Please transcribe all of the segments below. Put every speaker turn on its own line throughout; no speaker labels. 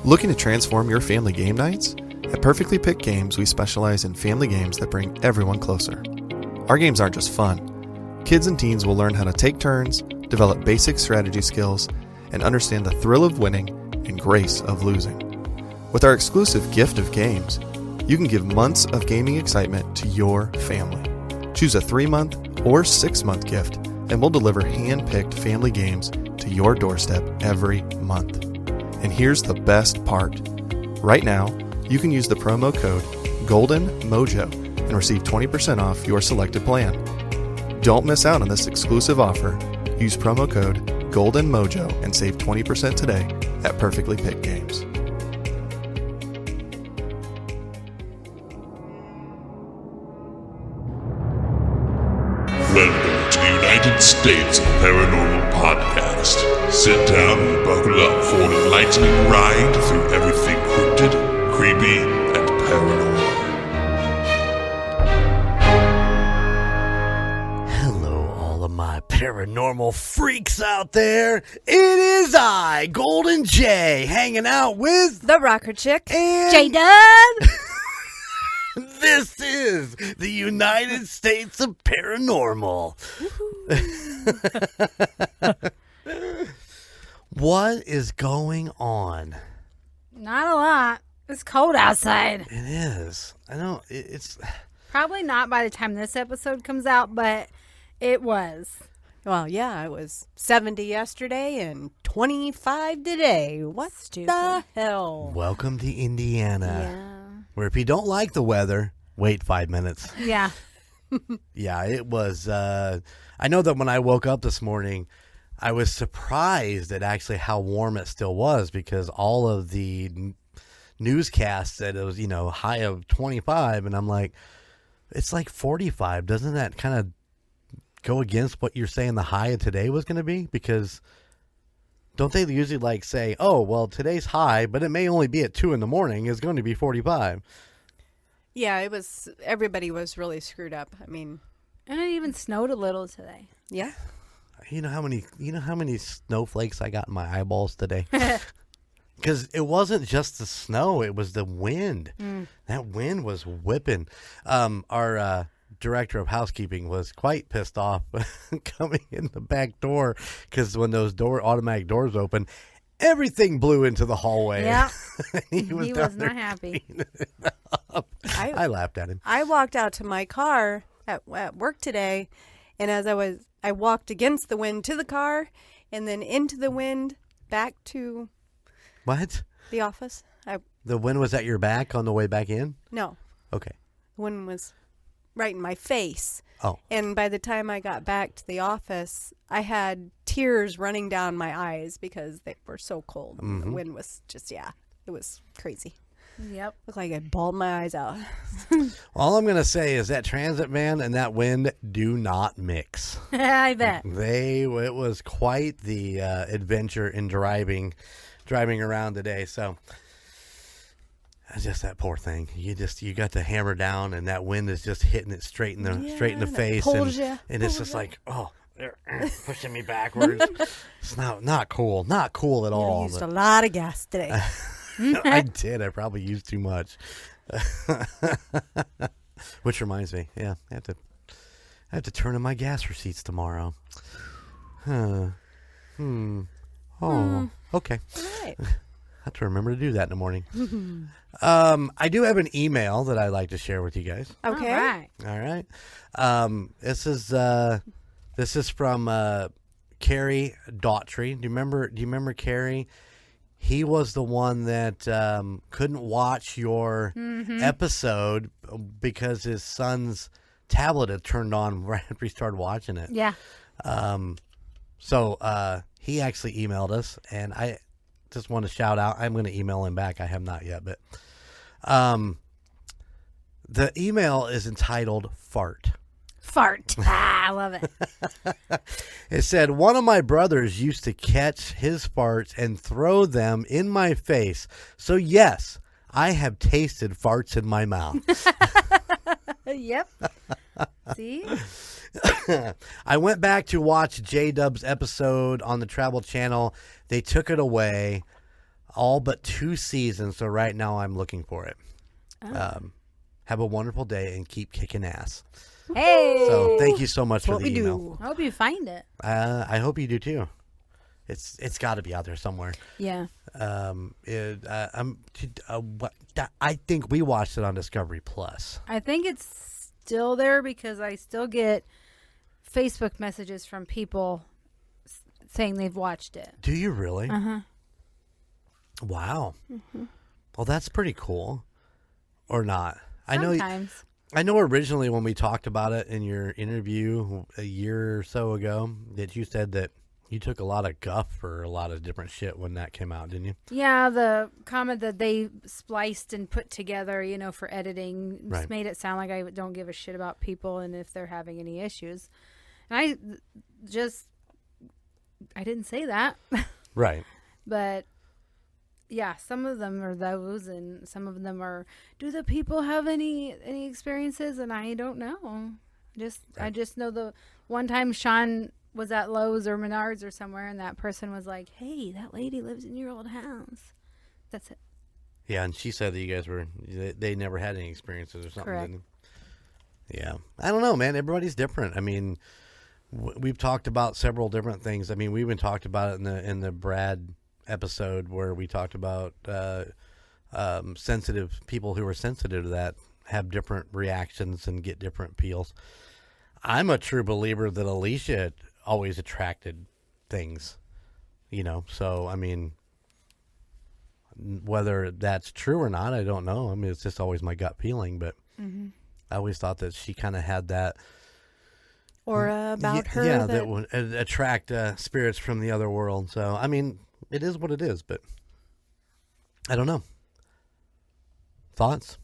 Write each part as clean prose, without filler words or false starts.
Looking to transform your family game nights? At Perfectly Picked Games, we specialize in family games that bring everyone closer. Our games aren't just fun. Kids and teens will learn how to take turns, develop basic strategy skills, and understand the thrill of winning and grace of losing. With our exclusive gift of games, you can give months of gaming excitement to your family. Choose a 3-month or 6-month gift, and we'll deliver hand-picked family games to your doorstep every month. And here's the best part. Right now, you can use the promo code GOLDENMOJO and receive 20% off your selected plan. Don't miss out on this exclusive offer. Use promo code GOLDENMOJO and save 20% today at Perfectly Picked Games.
Welcome to the United States of Paranormal Podcast. Sit down and buckle up for an enlightening ride through everything cryptid, creepy, and paranormal.
Hello, all of my paranormal freaks out there. It is I, Golden J, hanging out with
the Rocker Chick,
and
J-Dub.
This is the United States of Paranormal. What is going on?
Not a lot. It's cold outside.
It is. I know. It's
probably not by the time this episode comes out, but it was.
Well, yeah, it was 70 yesterday and 25 today. What the hell?
Welcome to Indiana.
Yeah.
Where if you don't like the weather, wait 5 minutes.
Yeah.
Yeah, it was. I know that when I woke up this morning, I was surprised at actually how warm it still was because all of the newscasts said it was, high of 25. And I'm like, it's like 45. Doesn't that kind of go against what you're saying the high of today was going to be? Because don't they usually say, oh, well, today's high, but it may only be at 2 in the morning. It's going to be 45.
Yeah, it was. Everybody was really screwed up. I mean,
and it even snowed a little today.
Yeah.
You know how many snowflakes I got in my eyeballs today? Because it wasn't just the snow; it was the wind. That wind was whipping. Our director of housekeeping was quite pissed off coming in the back door because when those automatic doors open, everything blew into the hallway.
Yeah,
he was
not happy.
I laughed at him.
I walked out to my car at work today, and as I walked against the wind to the car, and then into the wind back to
What?
the office.
The wind was at your back on the way back in?
No,
Okay.
the wind was right in my face.
Oh.
And by the time I got back to the office, I had tears running down my eyes because they were so cold.
Mm-hmm.
The wind was just, it was crazy.
Yep.
Looked like I bawled my eyes out.
All I'm going to say is that transit van and that wind do not mix.
I bet.
It was quite the adventure in driving around today. So just that poor thing. You got to hammer down, and that wind is just hitting it straight in the face, and it's just like, oh, pushing me backwards. It's not cool, not cool at all.
I used a lot of gas today.
I did. I probably used too much. Which reminds me, I have to turn in my gas receipts tomorrow. Oh, okay.
All right.
I have to remember to do that in the morning. I do have an email that I'd like to share with you guys.
Okay.
All right.
All right. This is from Carrie Daughtry. Do you remember Carrie? He was the one that couldn't watch your episode because his son's tablet had turned on right after he started watching it.
Yeah.
So he actually emailed us, and I just want to shout out. I'm going to email him back. I have not yet, but the email is entitled Fart.
Fart. I love it.
It said, one of my brothers used to catch his farts and throw them in my face. So yes, I have tasted farts in my mouth.
Yep. See?
I went back to watch J-Dub's episode on the Travel Channel. They took it away. all but 2 seasons. So right now I'm looking for it. Have a wonderful day and keep kicking ass.
Hey.
So thank you so much for
what
the
we
email.
do.
I hope you find it.
I hope you do too. It's got to be out there somewhere.
Yeah.
I think we watched it on Discovery Plus.
I think it's still there because I still get Facebook messages from people saying they've watched it.
Do you really?
Uh-huh.
Wow. Well, that's pretty cool. Or not?
Sometimes.
I know originally when we talked about it in your interview a year or so ago that you said that you took a lot of guff for a lot of different shit when that came out, didn't you?
Yeah, the comment that they spliced and put together, for editing,
Right.
made it sound like I don't give a shit about people and if they're having any issues. And I didn't say that.
Right.
But yeah, some of them are those, and some of them are, do the people have any experiences? And I don't know. I just know the one time Sean was at Lowe's or Menards or somewhere, and that person was like, hey, that lady lives in your old house. That's it.
Yeah, and she said that you guys they never had any experiences or something.
Correct.
Didn't they? Yeah. I don't know, man. Everybody's different. I mean, we've talked about several different things. I mean, we even talked about it in the Brad episode where we talked about sensitive people who are sensitive to that have different reactions and get different feels. I'm a true believer that Alicia always attracted things, so I mean, whether that's true or not, I don't know. I mean, it's just always my gut feeling, but I always thought that she kind of had that
Aura about her.
Yeah, that would attract spirits from the other world. So, I mean, it is what it is, but I don't know. Thoughts?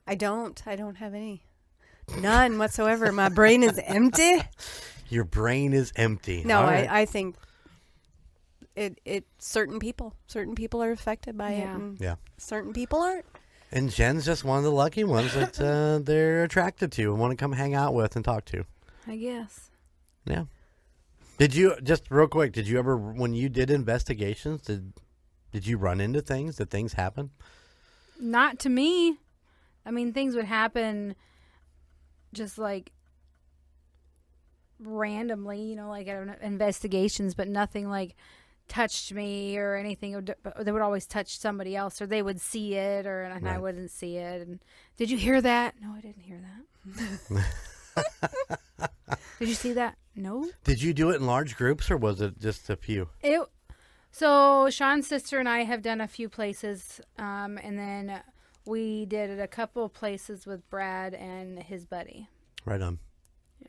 I don't have any. None whatsoever. My brain is empty.
Your brain is empty.
No,
All right.
I think it certain people are affected by it, and
Yeah.
certain people aren't.
And Jen's just one of the lucky ones that they're attracted to and want to come hang out with and talk to.
I guess.
Yeah. Did you, just real quick, did you ever, when you did investigations, did you run into things? Did things happen?
Not to me. I mean, things would happen just like randomly, like investigations, but nothing like touched me or anything. They would always touch somebody else, or they would see it, and I wouldn't see it. And did you hear that? No, I didn't hear that. Did you see that? No.
Did you do it in large groups, or was it just a few?
So Sean's sister and I have done a few places, and then we did it a couple of places with Brad and his buddy.
Right on.
Yeah.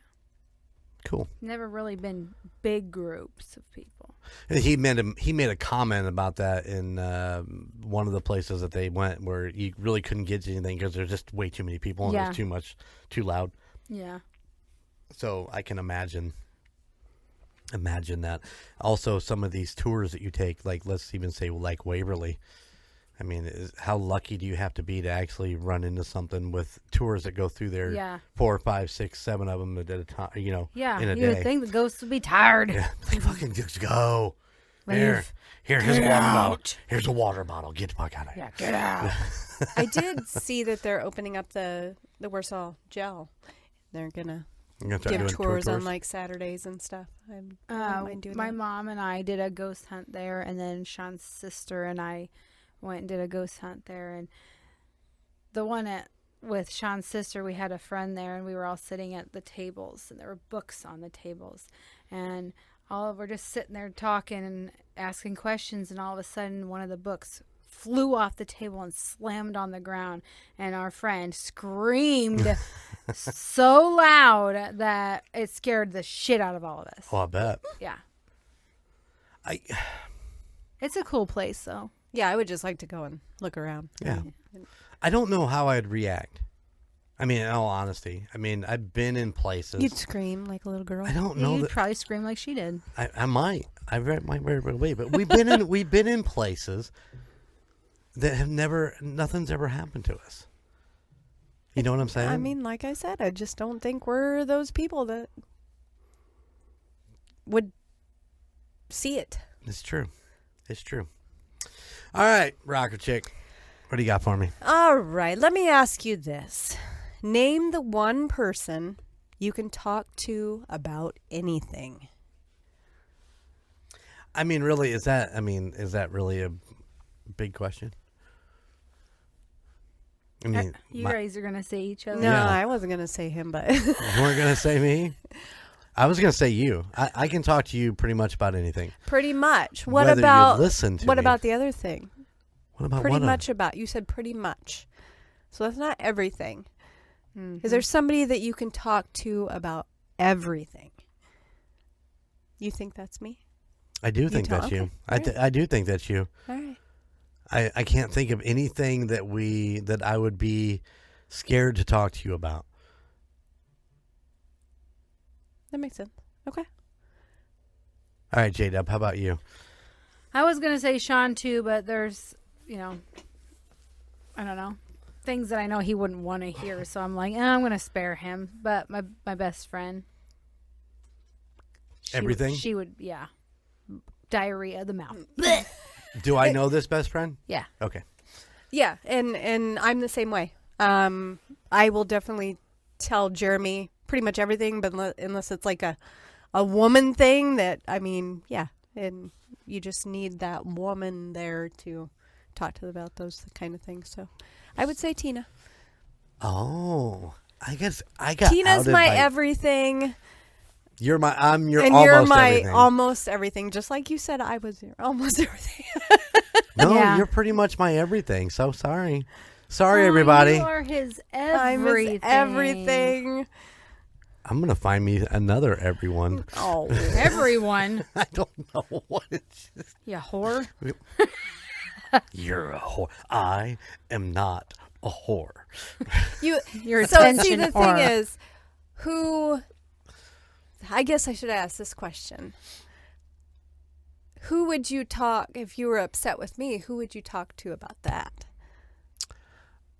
Cool.
Never really been big groups of people.
And he made a comment about that in one of the places that they went where you really couldn't get to anything because there's just way too many people and it was too loud.
Yeah.
So I can imagine that. Also, some of these tours that you take, like let's even say like Waverly. I mean, how lucky do you have to be to actually run into something with tours that go through there?
Yeah.
4, 5, 6, 7 of them at a time.
Yeah.
in a
You
day.
would think the ghosts would be tired.
Yeah, like fucking just go.
Leave.
Here's a water bottle. Here's a water bottle. Get the fuck out of here.
Yeah, get out.
I did see that they're opening up the Warsaw Gel. They're gonna give tours on like Saturdays and stuff. I don't mind doing
My
that.
mom and I did a ghost hunt there, and then Sean's sister and I went and did a ghost hunt there. And the one with Sean's sister, we had a friend there, and we were all sitting at the tables, and there were books on the tables, and we're just sitting there talking and asking questions, and all of a sudden one of the books flew off the table and slammed on the ground, and our friend screamed so loud that it scared the shit out of all of us.
Oh, I bet.
Yeah. It's a cool place, though.
Yeah, I would just like to go and look around.
Yeah. I don't know how I'd react. I mean, in all honesty. I mean, I've been in places.
You'd scream like a little girl.
I don't know.
You'd probably scream like she did.
I might. Might very well be. But we've been in places that have nothing's ever happened to us. You know what I'm saying?
I mean, like I said, I just don't think we're those people that would see it.
It's true. It's true. All right, rocker chick. What do you got for me?
All right, let me ask you this. Name the one person you can talk to about anything.
I mean, really, is that really a big question? I mean,
You guys are going to say each other.
No,
Yeah.
I wasn't going to say him, but
you weren't going to say me? I was going to say you. I can talk to you pretty much about anything.
pretty much. What
Whether you
about
listen to
what
me.
about the other thing?
What about
Pretty
what
much about. You said pretty much. So that's not everything. Is there somebody that you can talk to about everything? You think that's me?
I do think that's
okay.
you.
All right.
I do think that's you.
All right.
I can't think of anything that I would be scared to talk to you about.
That makes sense. Okay.
All right, J-Dub, how about you?
I was going to say Sean too, but there's, I don't know, things that I know he wouldn't want to hear. So I'm like, I'm going to spare him. But my best friend.
Everything?
She would, yeah. Diarrhea of the mouth.
Do I know this best friend?
Yeah.
Okay.
Yeah, and I'm the same way. I will definitely tell Jeremy pretty much everything, but unless it's like a woman thing that, yeah, and you just need that woman there to talk to about those kind of things. So I would say Tina.
Oh, I guess I got
Tina's
outed
my
by-
everything.
I'm your
And
almost
you're my
everything.
almost everything. Just like you said, I was your almost everything.
No,
Yeah.
you're pretty much my everything. So sorry. Sorry, everybody.
You are his
I'm
everything.
his everything.
I'm going to find me another everyone.
Oh,
Everyone.
I don't know what it's just.
You whore.
You're a whore. I am not a whore.
You're
So
attention
see, the
whore.
thing is, who? I guess I should ask this question. Who would you talk if you were upset with me? Who would you talk to about that?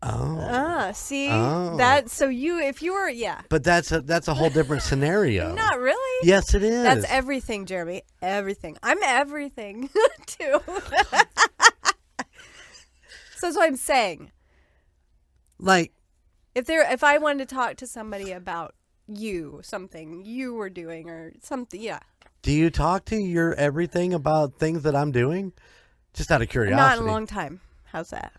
Oh.
See
Oh.
that. So if you were, yeah,
But that's a whole different scenario.
not really.
Yes, it is.
That's everything, Jeremy. Everything. I'm everything too. So that's what I'm saying.
Like,
If I wanted to talk to somebody about something you were doing or something, yeah.
do you talk to your everything about things that I'm doing? Just out of curiosity.
Not in a long time. How's that?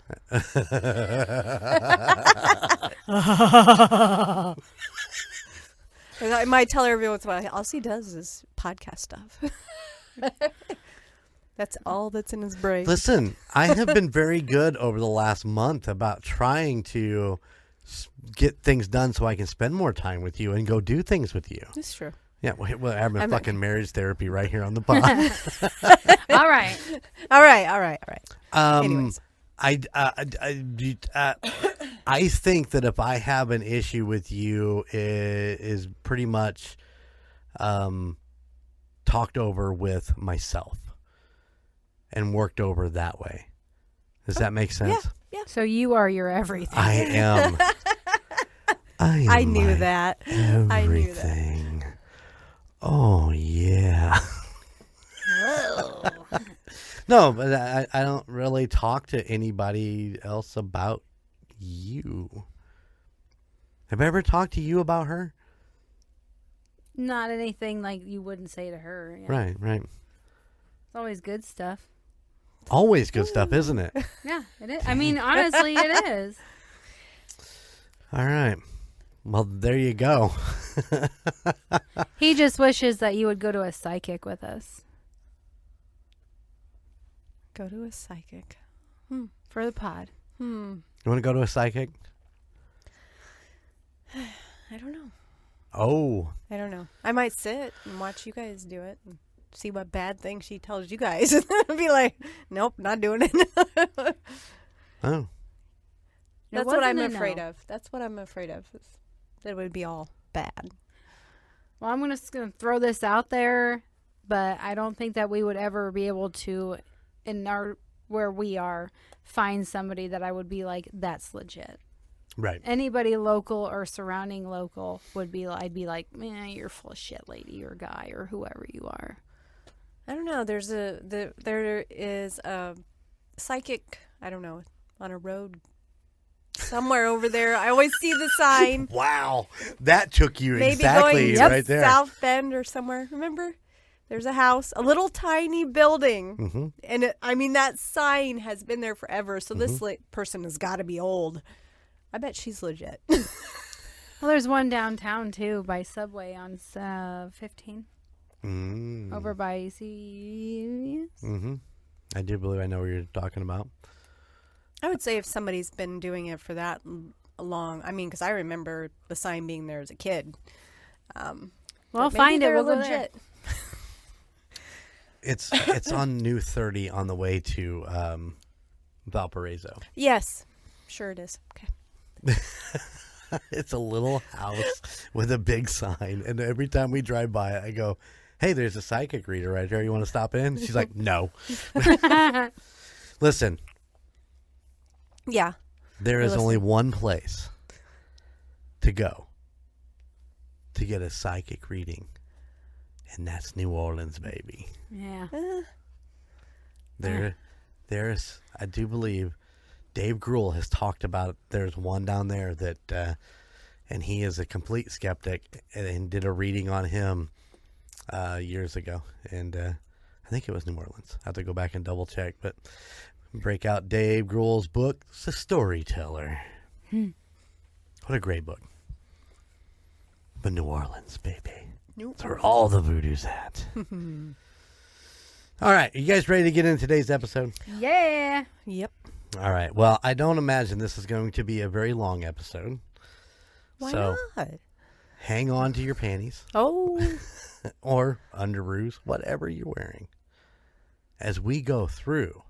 I might tell her every once in a while, all he does is podcast stuff. That's all that's in his brain.
Listen, I have been very good over the last month about trying to get things done so I can spend more time with you and go do things with you.
That's true.
Yeah, well, I'm
I'm
fucking marriage therapy right here on the pod.
All right.
All right. Anyways.
I think that if I have an issue with you, it is pretty much talked over with myself and worked over that way. Does that make sense?
Yeah.
So you are your everything.
I am.
I knew
my
that.
Everything.
I knew that.
Oh yeah. No, but I don't really talk to anybody else about you. Have I ever talked to you about her?
Not anything like you wouldn't say to her. Yeah.
Right.
It's always good stuff.
Always good stuff, isn't it?
Yeah, it is. I mean, honestly, it is.
All right. Well, there you go.
He just wishes that you would go to a psychic with us
Go to a psychic.
for the pod.
You want to go to a psychic?
I don't know.
Oh.
I don't know. I might sit and watch you guys do it and see what bad thing she tells you guys. And be like, nope, not doing it.
Oh.
That's what I'm
wasn't a
afraid
no.
of. That's what I'm afraid of. Is that it would be all bad.
Well, I'm just going to throw this out there, but I don't think that we would ever be able to, where we are, find somebody that I would be like, that's legit.
Right.
Anybody local or surrounding local I'd be like, man, you're full of shit, lady or guy or whoever you are.
I don't know. There is a psychic, I don't know, on a road somewhere over there. I always see the sign.
Wow. That took you
Maybe
exactly
going
right there.
South Bend or somewhere. Remember? There's a house, a little tiny building.
Mm-hmm.
And that sign has been there forever. So this person has got to be old. I bet she's legit.
Well, there's one downtown too by Subway on 15 over by CVS.
Mm-hmm. I do believe I know what you're talking about.
I would say if somebody's been doing it for that long, I mean, because I remember the sign being there as a kid.
Well, find it. We'll go there.
legit.
It's on New 30 on the way to Valparaiso.
Yes, sure it is. Okay.
It's a little house with a big sign, and every time we drive by it, I go, "Hey, there's a psychic reader right here. You want to stop in?" She's like, "No." Listen,
Yeah.
there is only one place to go to get a psychic reading, and that's New Orleans, baby.
Yeah.
There's, I do believe, Dave Grohl has talked about. There's one down there that, and he is a complete skeptic, and did a reading on him years ago, and I think it was New Orleans. I have to go back and double check, but break out Dave Grohl's book, The Storyteller. What a great book. But New Orleans, baby. That's where all the voodoo's at. All right, you guys ready to get into today's episode?
Yeah.
Yep.
All right. Well, I don't imagine this is going to be a very long episode.
Why
So
not?
hang on to your panties
Oh.
or underoos, whatever you're wearing, as we go through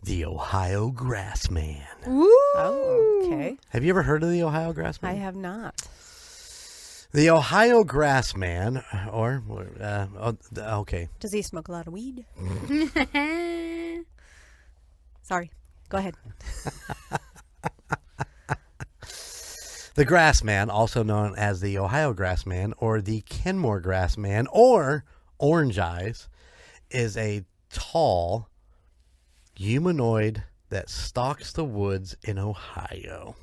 the Ohio Grassman.
Oh, okay.
Have you ever heard of the Ohio Grassman?
I have not.
The Ohio Grassman, or okay.
Does he smoke a lot of weed? Sorry. Go ahead.
The Grassman, also known as the Ohio Grassman or the Kenmore Grassman or Orange Eyes, is a tall humanoid that stalks the woods in Ohio.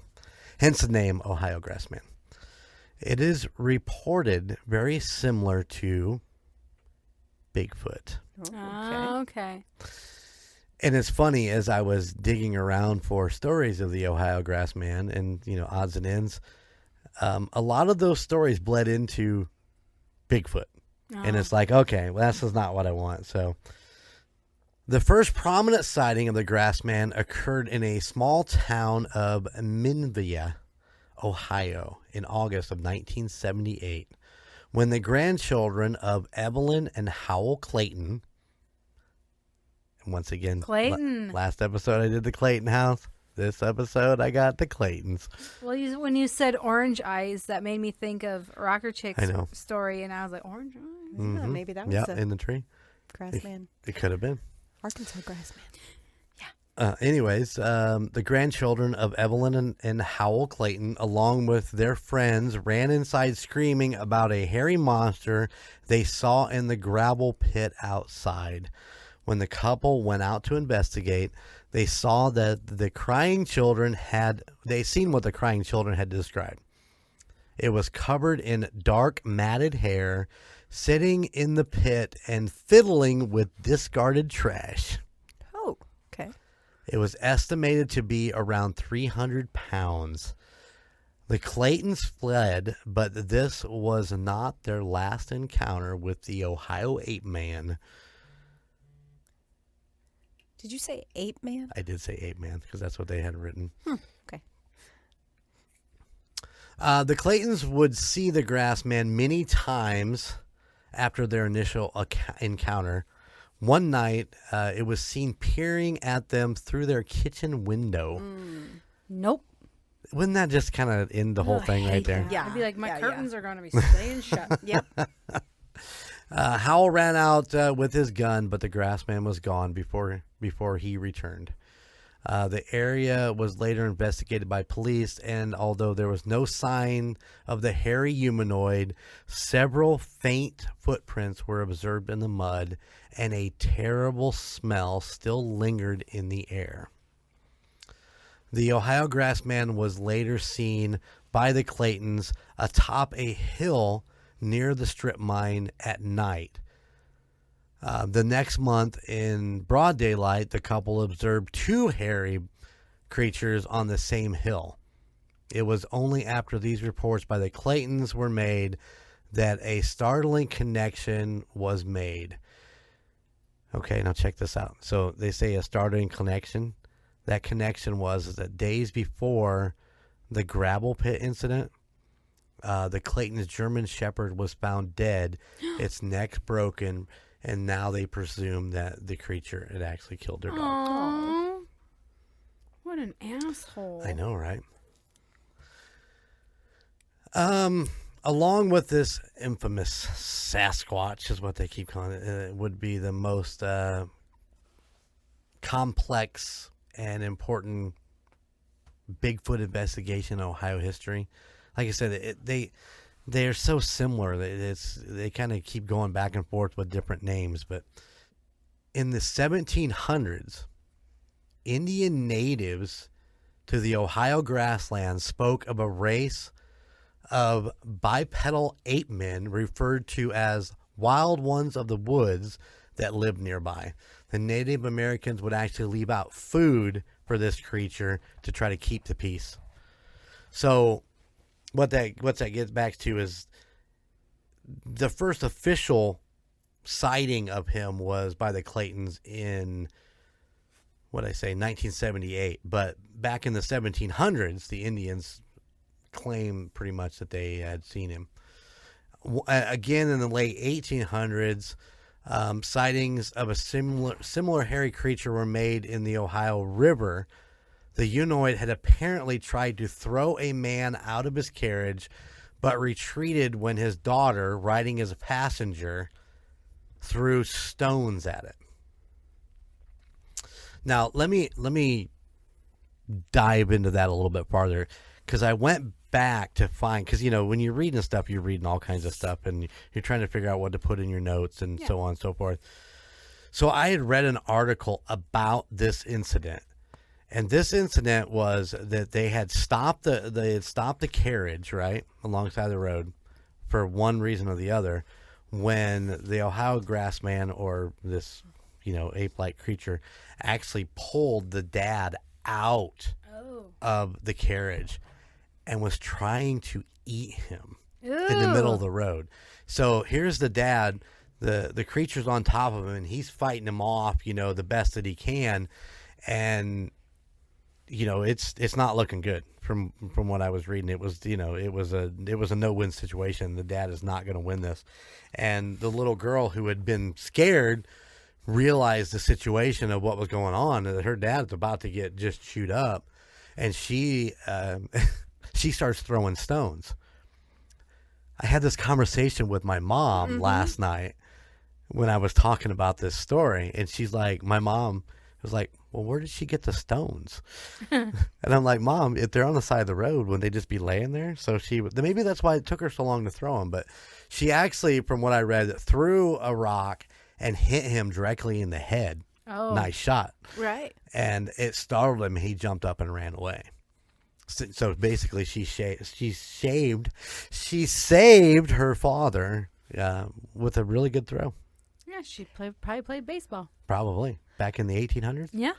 Hence the name Ohio Grassman. It is reported very similar to Bigfoot.
Okay.
And it's funny, as I was digging around for stories of the Ohio Grassman and, odds and ends, a lot of those stories bled into Bigfoot. And it's like, okay, well, this is not what I want. So the first prominent sighting of the Grassman occurred in a small town of Minvia, Ohio, in August of 1978, when the grandchildren of Evelyn and Howell Clayton, and once again,
Clayton.
Last episode I did the Clayton house. This episode I got the Claytons.
Well, when you said Orange Eyes, that made me think of Rocker Chick's story, and I was like, Orange Eyes?
Yeah, maybe that was
in the tree.
Grassman.
It could have been.
Arkansas Grassman.
Anyways, the grandchildren of Evelyn and Howell Clayton, along with their friends, ran inside screaming about a hairy monster they saw in the gravel pit outside. When the couple went out to investigate, they saw that the crying children seen what the crying children had described. It was covered in dark, matted hair, sitting in the pit and fiddling with discarded trash.
Oh, okay.
It was estimated to be around 300 pounds. The Claytons fled, but this was not their last encounter with the Ohio Ape Man.
Did you say Ape Man?
I did say Ape Man because that's what they had written.
Okay.
The Claytons would see the Grassman many times after their initial encounter. One night, it was seen peering at them through their kitchen window.
Nope.
Wouldn't that just kind of end the whole thing right there?
Yeah.
I'd be like, my curtains are going to be staying shut.
Yep.
Howell ran out with his gun, but the Grassman was gone before he returned. The area was later investigated by police, and although there was no sign of the hairy humanoid, several faint footprints were observed in the mud, and a terrible smell still lingered in the air. The Ohio Grassman was later seen by the Claytons atop a hill near the strip mine at night. The next month, in broad daylight, the couple observed two hairy creatures on the same hill. It was only after these reports by the Claytons were made that a startling connection was made. Okay, now check this out. So they say a startling connection. That connection was that days before the gravel pit incident, the Clayton's German Shepherd was found dead, its neck broken, and now they presume that the creature had actually killed their dog.
Aww. What an asshole.
I know, right? Along with this infamous Sasquatch, is what they keep calling it, it would be the most complex and important Bigfoot investigation in Ohio history. Like I said, they are so similar. They kind of keep going back and forth with different names. But in the 1700s, Indian natives to the Ohio grasslands spoke of a race of bipedal ape men referred to as wild ones of the woods that lived nearby. The Native Americans would actually leave out food for this creature to try to keep the peace. So what that gets back to is the first official sighting of him was by the Claytons in, 1978. But back in the 1700s, the Indians claimed pretty much that they had seen him. Again, in the late 1800s, sightings of a similar hairy creature were made in the Ohio River. The humanoid had apparently tried to throw a man out of his carriage, but retreated when his daughter, riding as a passenger, threw stones at it. Now, let me dive into that a little bit farther, because I went back to find, because, when you're reading stuff, you're reading all kinds of stuff, and you're trying to figure out what to put in your notes and so on and so forth. So I had read an article about this incident. And this incident was that they had stopped the carriage right alongside the road for one reason or the other, when the Ohio Grassman, or this ape-like creature, actually pulled the dad out of the carriage and was trying to eat him in the middle of the road. So here's the dad, the creature's on top of him, and he's fighting him off, the best that he can, and it's not looking good from what I was reading. It was it was a no-win situation. The dad is not going to win this, and the little girl, who had been scared, realized the situation of what was going on, that her dad's about to get just chewed up, and she starts throwing stones. I had this conversation with my mom last night when I was talking about this story, and she's like, my mom was like, well, where did she get the stones? And I'm like, Mom, if they're on the side of the road, wouldn't they just be laying there? So maybe that's why it took her so long to throw them. But she actually, from what I read, threw a rock and hit him directly in the head. Oh, nice shot.
Right.
And it startled him. He jumped up and ran away. So basically, she saved her father with a really good throw.
Yeah, she probably played baseball.
Probably. Back in the 1800s?
Yeah.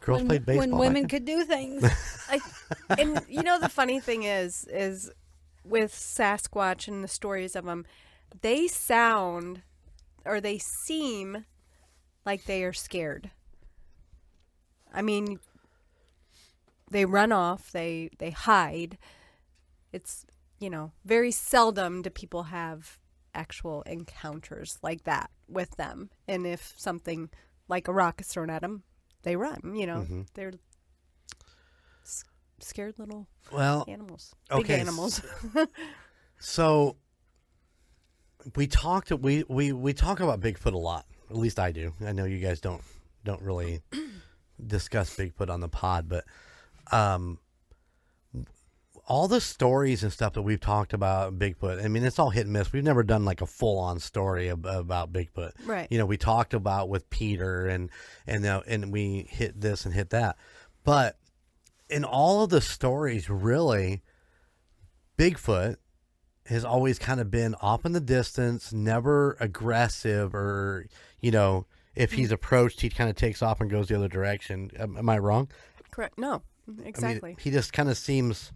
Girls played baseball.
When women could do things.
And the funny thing is with Sasquatch and the stories of them, they sound, or they seem like they are scared. I mean, they run off, they hide. It's, very seldom do people have actual encounters like that with them. And if something like a rock is thrown at them, they run. They're scared little animals. Big animals.
So we talk about Bigfoot a lot. At least I do. I know you guys don't really discuss Bigfoot on the pod, but all the stories and stuff that we've talked about Bigfoot, I mean, it's all hit and miss. We've never done like a full-on story about Bigfoot.
Right.
You know, we talked about with Peter and we hit this and hit that. But in all of the stories, really, Bigfoot has always kind of been off in the distance, never aggressive, or, you know, if he's approached, he kind of takes off and goes the other direction. Am I wrong?
Correct. No, exactly.
I mean, he just kind of seems...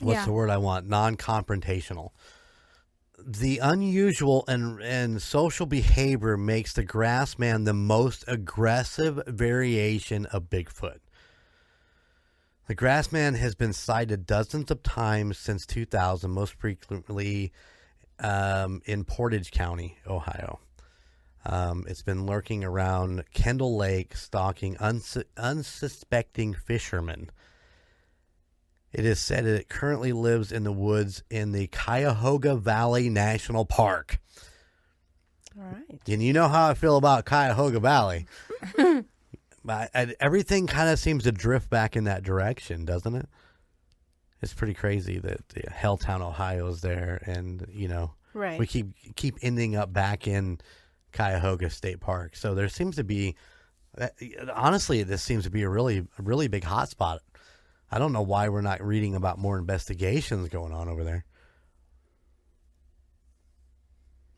What's the word I want? Non-confrontational. The unusual and social behavior makes the Grassman the most aggressive variation of Bigfoot. The Grassman has been sighted dozens of times since 2000, most frequently in Portage County, Ohio. It's been lurking around Kendall Lake, stalking unsuspecting fishermen. It is said that it currently lives in the woods in the Cuyahoga Valley National Park.
All right.
And you know how I feel about Cuyahoga Valley. Everything kind of seems to drift back in that direction, doesn't it? It's pretty crazy that Helltown, Ohio is there, and, you know,
right.
we keep ending up back in Cuyahoga State Park. So there seems to be, honestly, this seems to be a really big hotspot. I don't know why we're not reading about more investigations going on over there.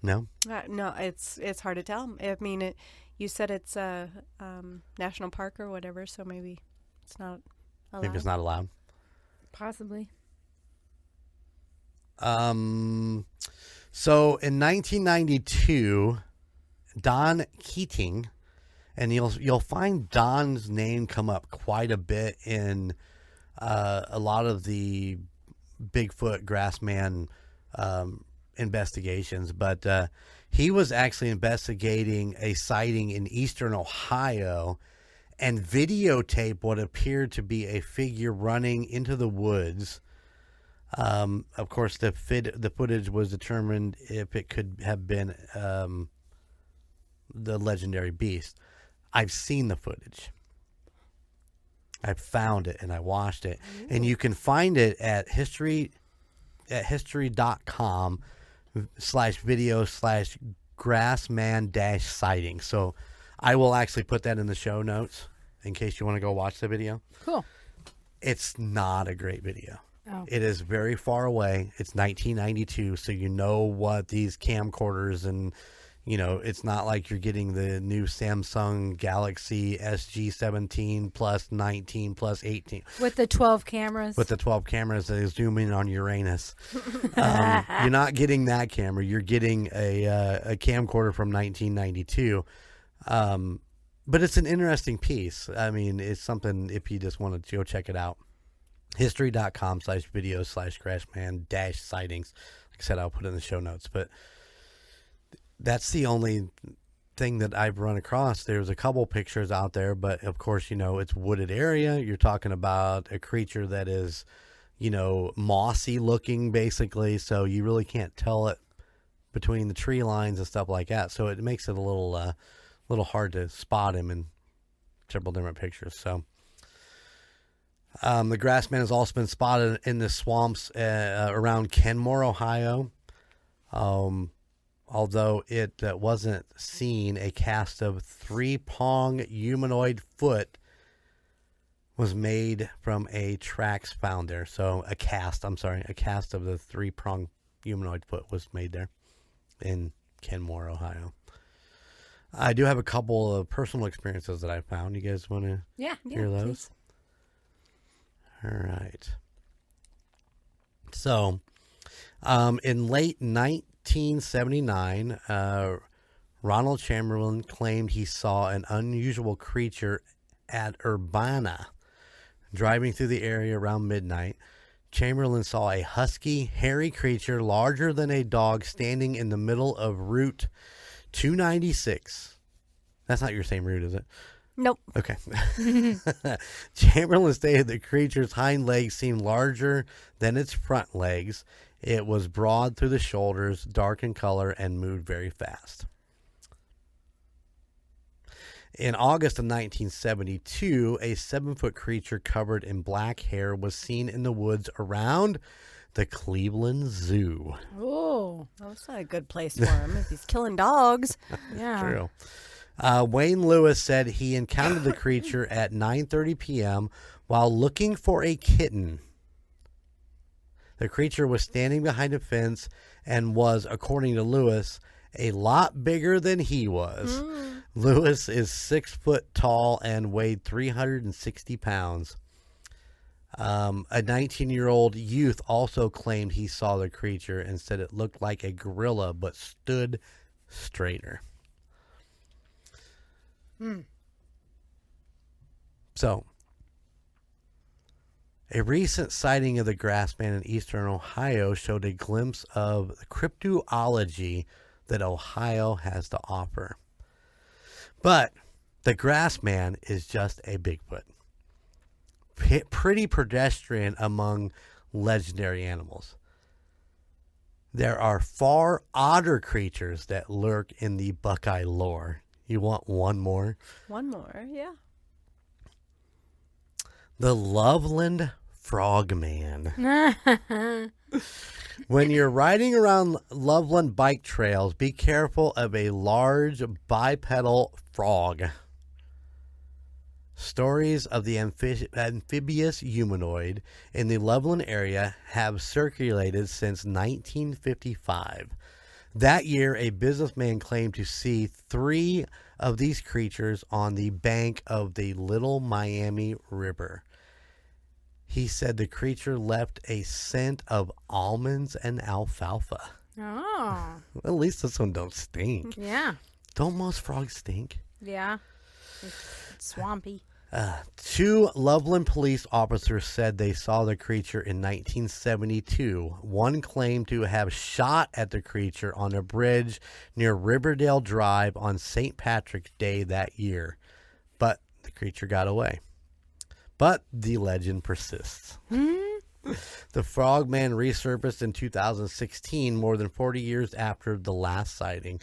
No?
No, it's hard to tell. I mean, you said it's a national park or whatever, so maybe it's not allowed.
Maybe it's not allowed.
Possibly.
So in 1992, Don Keating, and you'll find Don's name come up quite a bit in a lot of the Bigfoot Grassman investigations, but he was actually investigating a sighting in eastern Ohio and videotaped what appeared to be a figure running into the woods. Of course, the footage was determined if it could have been the legendary beast. I've seen the footage. I found it and I watched it. Ooh. And you can find it at history.com/video/Grassman-sighting. So I will actually put that in the show notes in case you want to go watch the video.
Cool.
It's not a great video.
Oh.
It is very far away. It's 1992, so you know what these camcorders and, you know, it's not like you're getting the new Samsung Galaxy SG17 plus 19 plus 18.
With the 12 cameras.
With the 12 cameras that is zooming on Uranus. You're not getting that camera. You're getting a camcorder from 1992. But it's an interesting piece. I mean, it's something if you just wanted to go check it out. History.com/video/Grassman-sightings. Like I said, I'll put it in the show notes. But that's the only thing that I've run across. There's a couple pictures out there, but of course, you know, it's wooded area. You're talking about a creature that is, you know, mossy looking basically. So you really can't tell it between the tree lines and stuff like that. So it makes it a little hard to spot him in several different pictures. So the Grassman has also been spotted in the swamps around Kenmore, Ohio. Although it wasn't seen, a cast of three-prong humanoid foot was made from a tracks found there. So a cast of the three-prong humanoid foot was made there in Kenmore, Ohio. I do have a couple of personal experiences that I found. You guys want to hear those?
Please.
All right. So, in late 1979, Ronald Chamberlain claimed he saw an unusual creature at Urbana. Driving through the area around midnight, Chamberlain saw a husky, hairy creature larger than a dog standing in the middle of Route 296. That's not your same route, is it?
Nope.
Okay. Chamberlain stated the creature's hind legs seemed larger than its front legs. It was broad through the shoulders, dark in color, and moved very fast. In August of 1972, a 7-foot creature covered in black hair was seen in the woods around the Cleveland Zoo.
Oh,
That's not a good place for him if he's killing dogs.
yeah.
True. Wayne Lewis said he encountered the creature at 9:30 p.m. while looking for a kitten. The creature was standing behind a fence and was, according to Lewis, a lot bigger than he was. Lewis is 6 foot tall and weighed 360 pounds. A 19-year-old youth also claimed he saw the creature and said it looked like a gorilla but stood straighter. So, a recent sighting of the Grassman in eastern Ohio showed a glimpse of the cryptozoology that Ohio has to offer. But the Grassman is just a Bigfoot. Pretty pedestrian among legendary animals. There are far odder creatures that lurk in the Buckeye lore. You want one more?
One more, yeah.
The Loveland Frogman. When you're riding around Loveland bike trails, be careful of a large bipedal frog. Stories of the amphibious humanoid in the Loveland area have circulated since 1955. That year, a businessman claimed to see 3 of these creatures on the bank of the Little Miami River. He said the creature left a scent of almonds and alfalfa.
Oh,
At least this one don't stink.
yeah.
Don't most frogs stink?
Yeah. It's swampy.
2 Loveland police officers said they saw the creature in 1972. One claimed to have shot at the creature on a bridge near Riverdale Drive on St. Patrick's Day that year, but the creature got away. But the legend persists. The Frogman resurfaced in 2016, more than 40 years after the last sighting.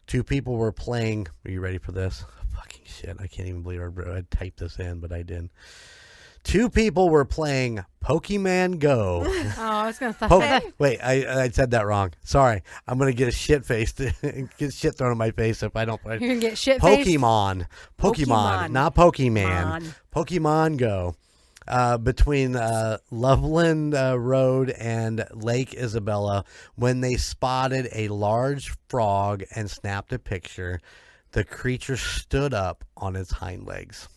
2 people were playing. Are you ready for this? Fucking shit. I can't even believe I typed this in, but I didn't. 2 people were playing Pokemon Go.
Oh, I was going to say.
Wait, I said that wrong. Sorry. I'm going to get a shit faced, get shit thrown in my face if I don't.
You're going to get shit faced?
Pokemon, not Pokemon. Pokemon Go. Between Loveland Road and Lake Isabella, when they spotted a large frog and snapped a picture, the creature stood up on its hind legs.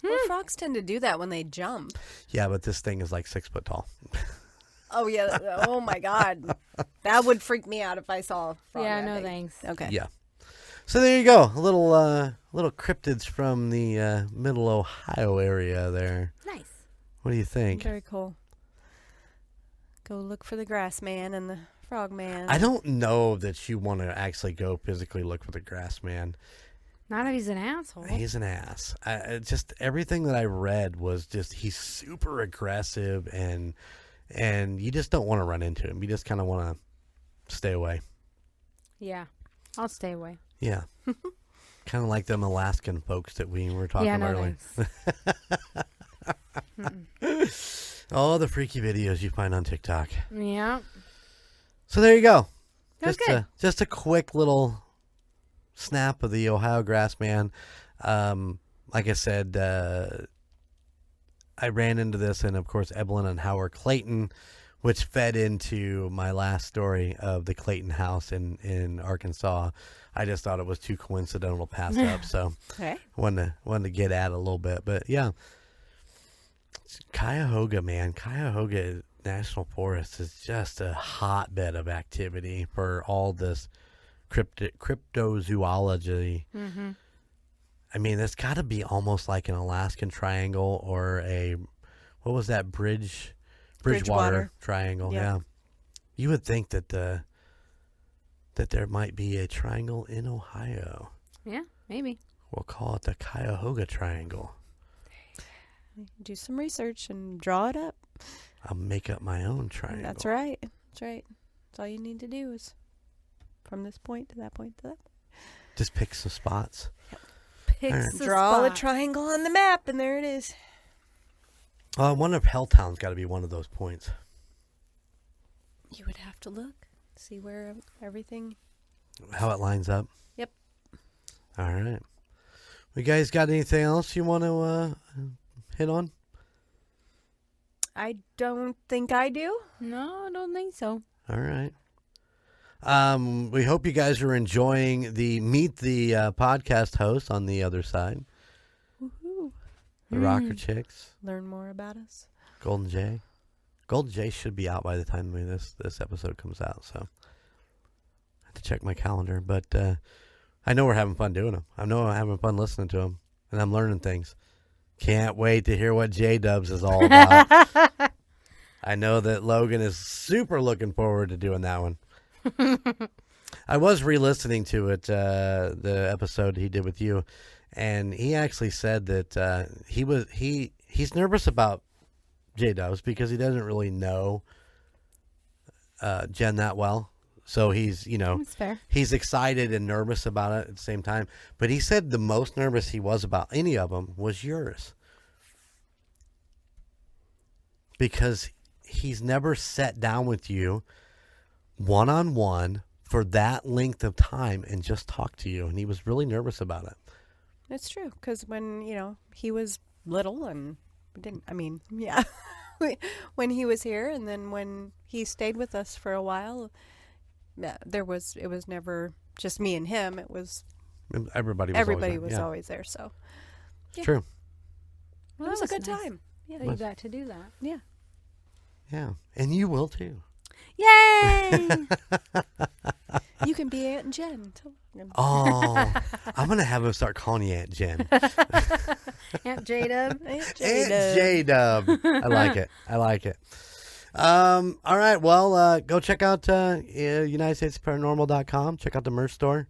Well, frogs tend to do that when they jump.
Yeah, but this thing is like 6 foot tall.
Oh, yeah. Oh, my God. That would freak me out if I saw a frog.
Yeah,
that
no
big.
thanks.
Okay.
Yeah. So there you go. A little cryptids from the middle Ohio area there.
Nice.
What do you think?
Very cool. Go look for the grass man and the frog man.
I don't know that you want to actually go physically look for the grass man.
Not if he's an asshole.
He's an ass. Just everything that I read was just he's super aggressive and you just don't want to run into him. You just kind of want to stay away.
Yeah. I'll stay away.
Yeah. Kind of like them Alaskan folks that we were talking about earlier. All the freaky videos you find on TikTok.
Yeah.
So there you go.
That was good.
Just a quick little snap of the Ohio Grassman. Like I said, I ran into this, and of course, Evelyn and Howard Clayton, which fed into my last story of the Clayton house in Arkansas. I just thought it was too coincidental to pass up, so
Okay.
wanted to get at it a little bit. But yeah, Cuyahoga, man, Cuyahoga National Forest is just a hotbed of activity for all this cryptozoology.
Mm-hmm.
I mean, it's got to be almost like an Alaskan triangle or what was that Bridgewater triangle?
Yep.
Yeah, you would think that that there might be a triangle in Ohio.
Yeah, maybe.
We'll call it the Cuyahoga Triangle.
Do some research and draw it up.
I'll make up my own triangle.
That's right. That's right. That's all you need to do is from this point to that point to that point.
Just pick some spots.
Picks the
Draw a
spot.
triangle on the map, and there it is.
I wonder if Helltown's got to be one of those points.
You would have to look, see where everything.
How it lines up.
Yep.
All right. You guys got anything else you want to hit on?
I don't think I do.
No, I don't think so.
All right. We hope you guys are enjoying the Meet the podcast host on the other side.
Woohoo.
The Rocker Chicks.
Learn more about us.
Golden J. Golden J should be out by the time this episode comes out, so I have to check my calendar. But I know we're having fun doing them. I know I'm having fun listening to them, and I'm learning things. Can't wait to hear what J-Dubs is all about. I know that Logan is super looking forward to doing that one. I was re-listening to it, the episode he did with you, and he actually said that he's nervous about J-Dubs because he doesn't really know Jen that well. So he's,
That's fair.
he's excited and nervous about it at the same time. But he said the most nervous he was about any of them was yours. Because he's never sat down with you one-on-one for that length of time and just talked to you. And he was really nervous about it.
It's true, because when, he was little and when he was here, and then when he stayed with us for a while, it was never just me and him. It was
Everybody was
always there. So
It's true.
Well,
it was a
that
good
nice
time. Yeah.
that you got to do that.
Yeah.
Yeah. And you will too.
Yay!
You can be Aunt Jen.
Oh, I'm going to have him start calling you Aunt Jen.
Aunt J-Dub.
Aunt J-Dub. I like it. All right. Well, go check out UnitedStatesParanormal.com. Check out the merch store.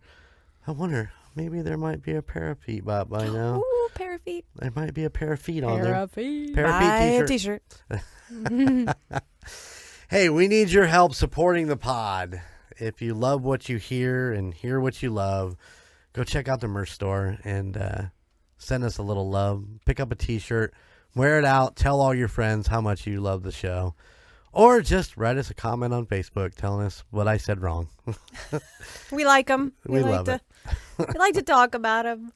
I wonder, maybe there might be a pair of feet by now.
Ooh, pair of feet.
There might be a pair of feet on there. Pair of feet
Buy
t-shirt.
a t-shirt.
Hey, we need your help supporting the pod. If you love what you hear and hear what you love, go check out the merch store and send us a little love. Pick up a t-shirt, wear it out, tell all your friends how much you love the show. Or just write us a comment on Facebook telling us what I said wrong.
We like them.
We love it.
We like to talk about them.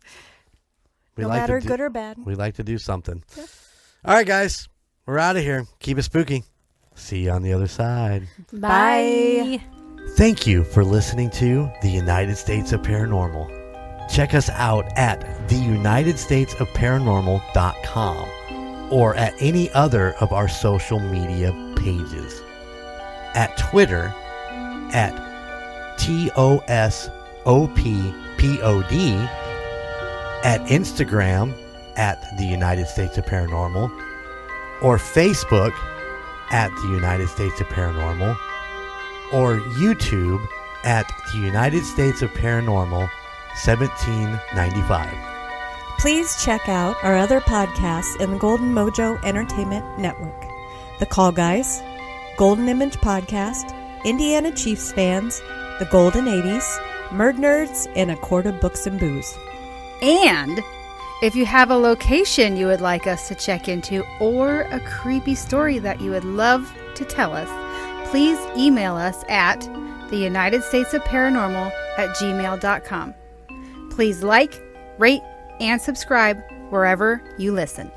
No matter good or bad.
We like to do something.
Yeah.
All right, guys. We're out of here. Keep it spooky. See you on the other side.
Bye.
Thank you for listening to The United States of Paranormal. Check us out at theunitedstatesofparanormal.com or at any other of our social media pages. At Twitter at TOSOPPOD, at Instagram at The United States of Paranormal, or Facebook at The United States of Paranormal, or YouTube at The United States of Paranormal 1795.
Please check out our other podcasts in the Golden Mojo Entertainment Network. The Call Guys, Golden Image Podcast, Indiana Chiefs Fans, The Golden 80s, Murd Nerds, and A Quart of Books and Booze.
And if you have a location you would like us to check into or a creepy story that you would love to tell us, please email us at theunitedstatesofparanormal@gmail.com. Please like, rate, and subscribe wherever you listen.